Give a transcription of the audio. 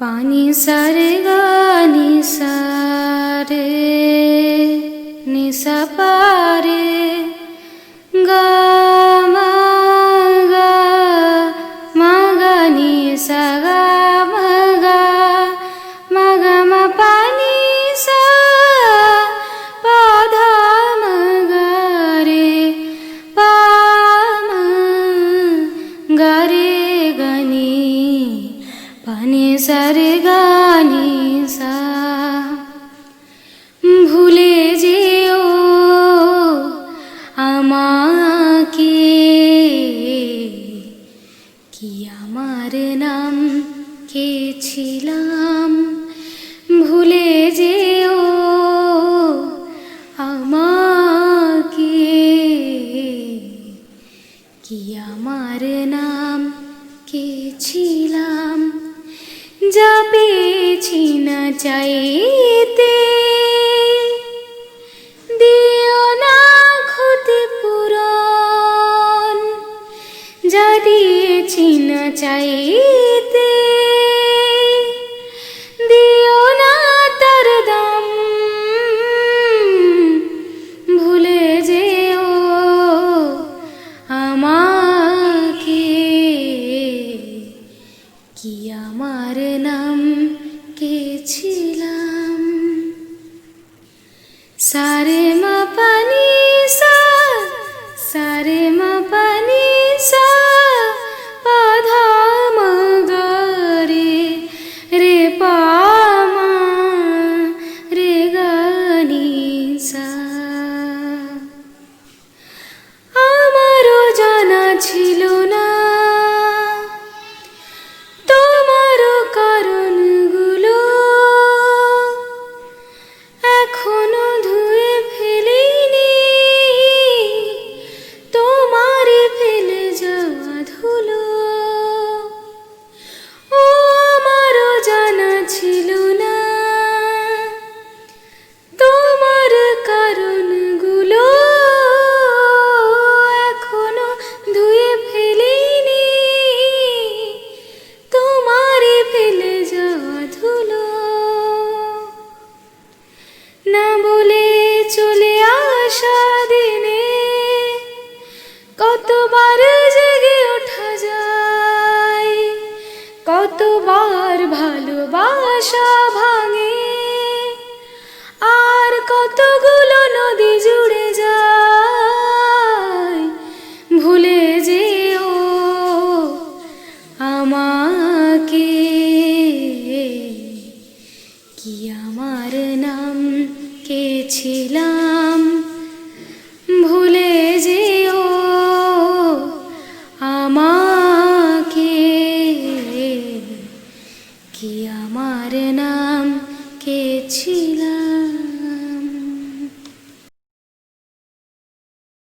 पानी सारे गा निसा रे निसा पारे गा मा गा निसा गा मा पानी सा पा धा मा गा रे पा मा गा रे गा नी पानी सारे गा निसा भूले যেও আমাকে কি আমার নাম কে ছিলাম ভুলে যেও আমাকে কি আমার নাম কে ছিলাম যা পেয়েছি না চাইতে দিও না ক্ষতিপূরণ যা দিয়েছি না চাইতে দিও না তার দাম ভুলে যেও আমাকে কি আমার নাম কে ছিলাম সারে মা পানি সা সারে মা পানি সা পা ধা মা গা রে রে পা মা রে গা নি সা আমারও জানা ছিল না এখনো ধুয়ে ফেলিনি তোমারই ফেলে যাওয়া ধুলো ও আমারও জানা ছিল না তোমার কারণগুলো এখনো ধুয়ে ফেলিনি তোমারই ফেলে যাওয়া ধুলো না বলে চলে আসা দিনে কতবার জেগে ওঠা যায় কতবার ভালোবাসা ভাঙে আর কতগুলো নদী জুড়ে যায় ভুলে যেও আমাকে কি আমার নাম কে ছিলাম ভুলে যেও আমাকে কি আমার নাম কে ছিলাম।